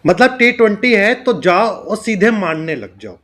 मतलब T20 है तो जाओ और सीधे मारने लग जाओ।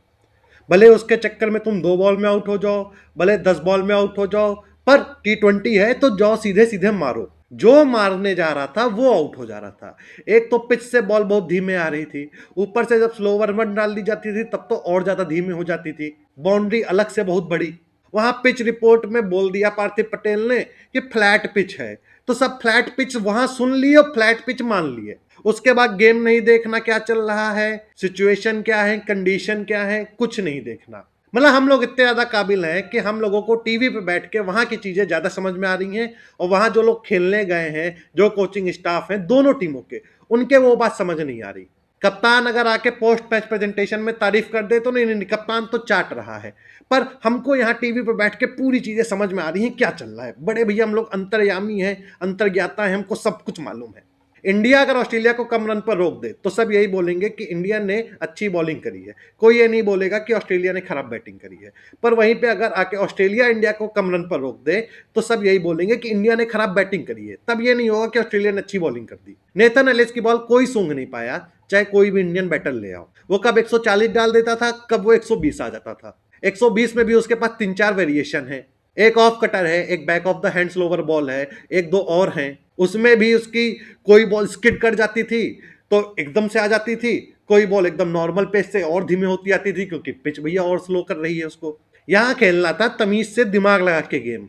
भले उसके चक्कर में तुम 2 बॉल में आउट हो जाओ, भले 10 बॉल में आउट हो जाओ, पर T20 है तो जाओ सीधे सीधे मारो। जो मारने जा रहा था वो आउट हो जा रहा था। एक तो पिच से बॉल बहुत धीमे आ रही थी, ऊपर से जब स्लोवर में डाल दी जाती थी तब तो और ज्यादा धीमे हो जाती थी। बाउंड्री अलग से बहुत बड़ी। वहां पिच रिपोर्ट में बोल दिया पार्थिव पटेल ने कि फ्लैट पिच है, तो सब फ्लैट पिच वहां सुन लिए और फ्लैट पिच मान लिए। उसके बाद गेम नहीं देखना क्या चल रहा है, सिचुएशन क्या है, कंडीशन क्या है, कुछ नहीं देखना। मतलब हम लोग इतने ज्यादा काबिल हैं कि हम लोगों को टीवी पे बैठ के वहां की चीजें ज्यादा समझ में आ रही हैं, और वहां जो लोग खेलने गए हैं, जो कोचिंग स्टाफ हैं दोनों टीमों के, उनके वो बात समझ नहीं आ रही। कप्तान अगर आके पोस्ट मैच प्रेजेंटेशन में तारीफ कर दे तो नहीं, नहीं कप्तान तो चाट रहा है, पर हमको यहाँ टीवी पर बैठ के पूरी चीजें समझ में आ रही हैं क्या चल रहा है। बड़े भैया हम लोग अंतर्यामी हैं, अंतर्ज्ञाता हैं, हमको सब कुछ मालूम है। इंडिया अगर ऑस्ट्रेलिया को कम रन पर रोक दे तो सब यही बोलेंगे कि इंडिया ने अच्छी बॉलिंग करी है, कोई ये नहीं बोलेगा कि ऑस्ट्रेलिया ने खराब बैटिंग करी है। पर वहीं पे अगर आके ऑस्ट्रेलिया इंडिया को कम रन पर रोक दे तो सब यही बोलेंगे कि इंडिया ने खराब बैटिंग करी है, तब ये नहीं होगा कि ऑस्ट्रेलिया ने अच्छी बॉलिंग कर दी। नेथन एलिस की बॉल कोई सूंघ नहीं पाया, चाहे कोई भी इंडियन बैटर ले आओ। वो कब 140 डाल देता था, कब वो 120 आ जाता था। 120 में भी उसके पास 3-4 वेरिएशन है, एक ऑफ कटर है, एक back of the hand slower ball है, एक दो और हैं। उसमें भी उसकी कोई बॉल स्किड कर जाती थी तो एकदम से आ जाती थी, कोई बॉल एकदम नॉर्मल पेस से और धीमे होती आती थी क्योंकि पिच भैया और स्लो कर रही है उसको। यहाँ खेलना था तमीज से दिमाग लगा के गेम,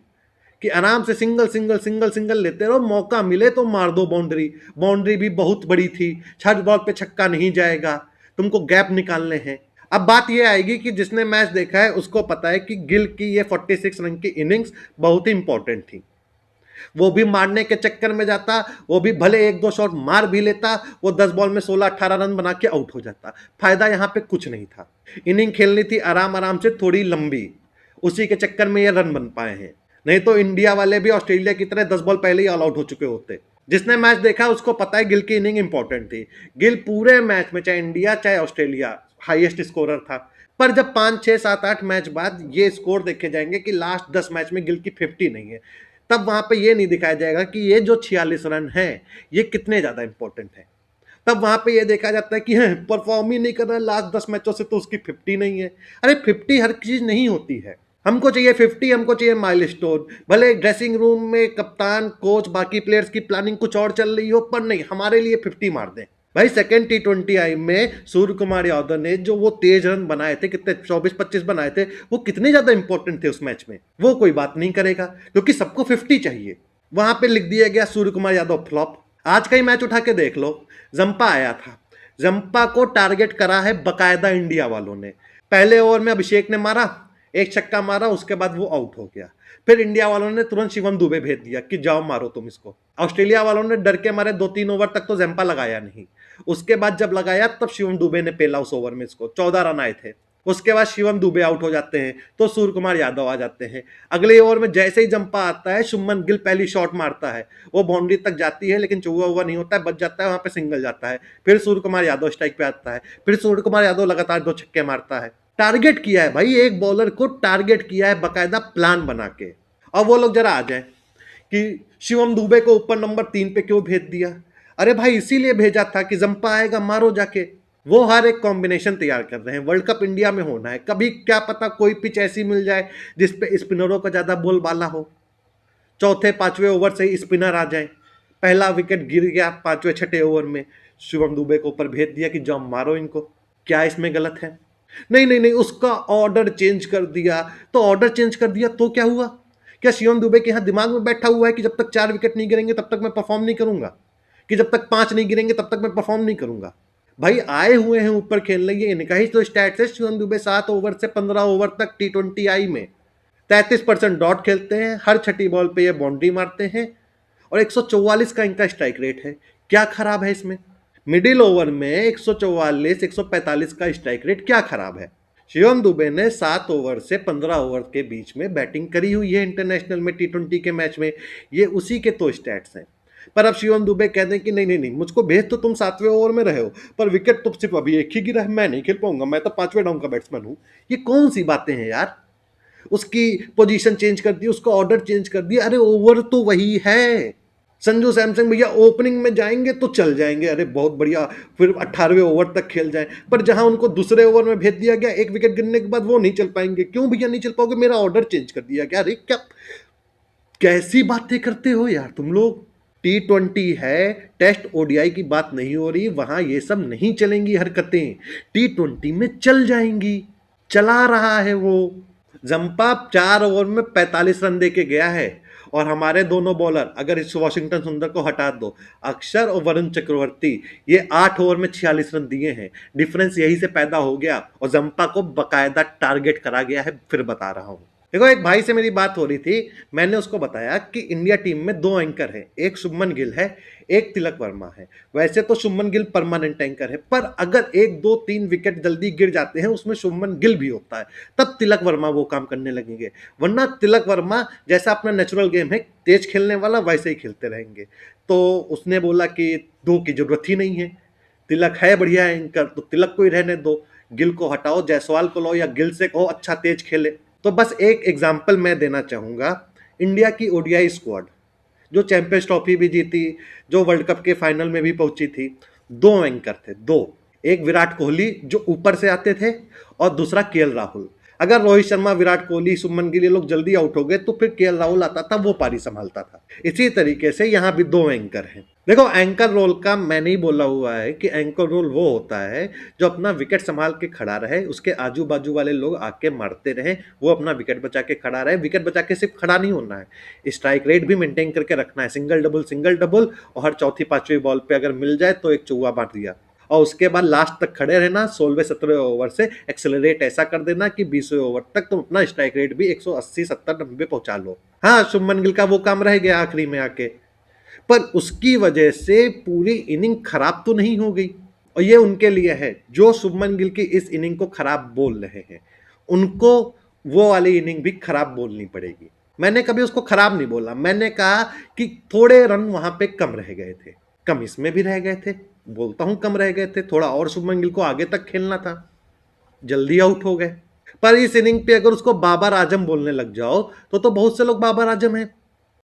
कि आराम से सिंगल सिंगल सिंगल सिंगल लेते रहो, मौका मिले तो मार दो बाउंड्री। बाउंड्री भी बहुत बड़ी थी, 6 बॉल पे छक्का नहीं जाएगा, तुमको गैप निकालने हैं। अब बात यह आएगी कि जिसने मैच देखा है उसको पता है कि गिल की ये 46 रन की इनिंग्स बहुत ही इंपॉर्टेंट थी। वो भी मारने के चक्कर में जाता, वो भी भले 1-2 शॉट मार भी लेता, वो 10 बॉल में 16-18 रन बना के आउट हो जाता। फायदा यहाँ पे कुछ नहीं था। इनिंग खेलनी थी आराम आराम से थोड़ी लंबी, उसी के चक्कर में ये रन बन पाए हैं। नहीं तो इंडिया वाले भी ऑस्ट्रेलिया की तरह 10 बॉल पहले ही ऑल आउट हो चुके होते। जिसने मैच देखा उसको पता है गिल की इनिंग इंपॉर्टेंट थी। गिल पूरे मैच में चाहे इंडिया चाहे ऑस्ट्रेलिया हाईएस्ट स्कोरर था। पर जब 5, 6, 7, 8 मैच बाद ये स्कोर देखे जाएंगे कि लास्ट 10 मैच में गिल की 50 नहीं है, तब वहां पे ये नहीं दिखाया जाएगा कि ये जो 46 रन है ये कितने ज्यादा इंपॉर्टेंट है। तब वहां पे ये देखा जाता है कि परफॉर्म ही नहीं कर रहा है लास्ट 10 मैचों से तो उसकी 50 नहीं है। अरे 50 हर चीज नहीं होती है। हमको चाहिए 50, हमको चाहिए माइलस्टोन। भले ड्रेसिंग रूम में कप्तान कोच बाकी प्लेयर्स की प्लानिंग कुछ और चल रही हो, पर नहीं, हमारे लिए 50 मार दें। भाई सेकेंड T20 आई में सूर्य कुमार यादव ने जो वो तेज रन बनाए थे, कितने 24-25 बनाए थे, वो कितने ज्यादा इंपॉर्टेंट थे उस मैच में। वो कोई बात नहीं करेगा क्योंकि सबको 50 चाहिए। वहां पे लिख दिया गया सूर्य कुमार यादव फ्लॉप। आज का ही मैच उठा के देख लो, जंपा आया था, जंपा को टारगेट करा है बकायदा इंडिया वालों ने। पहले ओवर में अभिषेक ने मारा, एक छक्का मारा, उसके बाद वो आउट हो गया। फिर इंडिया वालों ने तुरंत शिवम दुबे भेज दिया कि जाओ मारो तुम इसको। ऑस्ट्रेलिया वालों ने डर के मारे 2-3 ओवर तक तो जंपा लगाया नहीं। उसके बाद जब लगाया तब शिवम दुबे ने पेला उस ओवर में, इसको 14 रन आए थे। उसके बाद शिवम दुबे आउट हो जाते हैं तो सूर्य कुमार यादव आ जाते हैं। अगले ओवर में जैसे ही जंपा आता है, शुभमन गिल पहली शॉट मारता है, वो बाउंड्री तक जाती है लेकिन चौवा हुआ नहीं होता है, बच जाता है, वहां पे सिंगल जाता है। फिर सूर्य कुमार यादव स्ट्राइक पे आता है, फिर सूर्य कुमार यादव लगातार 2 छक्के मारता है। टारगेट किया है भाई, एक बॉलर को टारगेट किया है बकायदा प्लान बना के। अब वो लोग जरा आ जाए कि शिवम दुबे को ऊपर नंबर 3 पे क्यों भेज दिया। अरे भाई इसीलिए भेजा था कि जंपा आएगा मारो जाके। वो हर एक कॉम्बिनेशन तैयार कर रहे हैं, वर्ल्ड कप इंडिया में होना है, कभी क्या पता कोई पिच ऐसी मिल जाए जिसपे स्पिनरों का ज्यादा बोलबाला हो, चौथे 5वें ओवर से ही स्पिनर आ जाए, पहला विकेट गिर गया 5वें 6ठे ओवर में, शिवम दुबे को ऊपर भेज दिया कि जाओ मारो इनको। क्या इसमें गलत है? नहीं नहीं नहीं, उसका ऑर्डर चेंज कर दिया। तो ऑर्डर चेंज कर दिया तो क्या हुआ? क्या शिवम दुबे के यहाँ दिमाग में बैठा हुआ है कि जब तक 4 विकेट नहीं गिरेंगे तब तक मैं परफॉर्म नहीं करूंगा, कि जब तक 5 नहीं गिरेंगे तब तक मैं परफॉर्म नहीं करूंगा? भाई आए हुए हैं ऊपर खेलने, ये इनका ही तो स्टैट्स है। शिवम दुबे 7 ओवर से 15 ओवर तक T20 आई में 33% डॉट खेलते हैं, हर छठी बॉल पे ये बाउंड्री मारते हैं, और 144 का इनका स्ट्राइक रेट है। क्या खराब है इसमें? मिडिल ओवर में 144 145 का स्ट्राइक रेट क्या खराब है? शिवम दुबे ने 7 ओवर से 15 ओवर के बीच में बैटिंग करी हुई है इंटरनेशनल में, T20 के मैच में। ये उसी के तो स्टैट्स हैं। पर अब शिवम दुबे कह दें कि नहीं नहीं नहीं, मुझको भेज तो तुम 7वें ओवर में रहे हो, पर विकेट तो सिर्फ अभी एक ही गिरा है, मैं नहीं खेल पाऊंगा, मैं तो 5वें डाउन का बैट्समैन हूं। ये कौन सी बातें हैं यार? उसकी पोजीशन चेंज कर दी, उसका ऑर्डर चेंज कर दिया। अरे ओवर तो वही है, संजू सैमसन भैया ओपनिंग में जाएंगे तो चल जाएंगे, अरे बहुत बढ़िया, फिर 18वें ओवर तक खेल जाएं, पर जहां उनको दूसरे ओवर में भेज दिया गया एक विकेट गिरने के बाद, वो नहीं चल पाएंगे। क्यों भैया नहीं चल पाओगे? मेरा ऑर्डर चेंज कर दिया गया। अरे क्या कैसी बातें करते हो यार तुम लोग। T20 है, टेस्ट ओडीआई की बात नहीं हो रही, वहां ये सब नहीं चलेंगी हरकतें। T20 में चल जाएंगी, चला रहा है वो। जंपा 4 ओवर में 45 रन दे के गया है, और हमारे दोनों बॉलर, अगर इस वॉशिंगटन सुंदर को हटा दो, अक्षर और वरुण चक्रवर्ती, ये 8 ओवर में 46 रन दिए हैं। डिफरेंस यही से पैदा हो गया, और जंपा को बकायदा टारगेट करा गया है। फिर बता रहा हूं, देखो एक भाई से मेरी बात हो रही थी, मैंने उसको बताया कि इंडिया टीम में 2 एंकर है, एक शुभमन गिल है, एक तिलक वर्मा है। वैसे तो शुभमन गिल परमानेंट एंकर है, पर अगर 1 2 3 विकेट जल्दी गिर जाते हैं उसमें शुभमन गिल भी होता है, तब तिलक वर्मा वो काम करने लगेंगे। वरना तिलक वर्मा जैसा अपना नेचुरल गेम है, तेज खेलने वाला, वैसे ही खेलते रहेंगे। तो उसने बोला कि 2 की जरूरत ही नहीं है, तिलक है बढ़िया एंकर, तो तिलक को ही रहने दो, गिल को हटाओ, जायसवाल को लो, या गिल से कहो अच्छा तेज खेले। तो बस एक एग्जाम्पल मैं देना चाहूंगा, इंडिया की ओडीआई स्क्वाड जो चैंपियंस ट्रॉफी भी जीती, जो वर्ल्ड कप के फाइनल में भी पहुंची थी, 2 एंकर थे, 2। एक विराट कोहली जो ऊपर से आते थे, और दूसरा केएल राहुल। अगर रोहित शर्मा, विराट कोहली, शुभमन गिल ये लोग जल्दी आउट हो गए तो फिर केएल राहुल आता था, वो पारी संभालता था। इसी तरीके से यहाँ भी 2 एंकर हैं। देखो एंकर रोल का मैंने ही बोला हुआ है कि एंकर रोल वो होता है जो अपना विकेट संभाल के खड़ा रहे, उसके आजू बाजू वाले लोग आके मारते रहे, वो अपना विकेट बचा के खड़ा रहे। विकेट बचा के सिर्फ खड़ा नहीं होना है, स्ट्राइक रेट भी मेंटेन करके रखना है, सिंगल डबल, और हर चौथी 5वीं बॉल पे अगर मिल जाए तो एक चौवा मार दिया, और उसके बाद लास्ट तक खड़े रहना। 16वें 17वें ओवर से एक्सेलरेट ऐसा कर देना कि 20वें ओवर तक तुम अपना स्ट्राइक रेट भी 180 70 90 पहुंचा लो। हाँ, शुभमन गिल का वो काम रह गया आखिरी में आके, पर उसकी वजह से पूरी इनिंग खराब तो नहीं हो गई। और ये उनके लिए है जो शुभमन गिल की इस इनिंग को खराब बोल रहे हैं, उनको वो वाली इनिंग भी खराब बोलनी पड़ेगी। मैंने कभी उसको खराब नहीं बोला, मैंने कहा कि थोड़े रन वहां पे कम रह गए थे, कम इसमें भी रह गए थे, बोलता हूं कम रह गए थे, थोड़ा और शुभमन गिल को आगे तक खेलना था, जल्दी आउट हो गए। पर इस इनिंग पे अगर उसको बाबर आजम बोलने लग जाओ तो बहुत से लोग बाबर आजम हैं,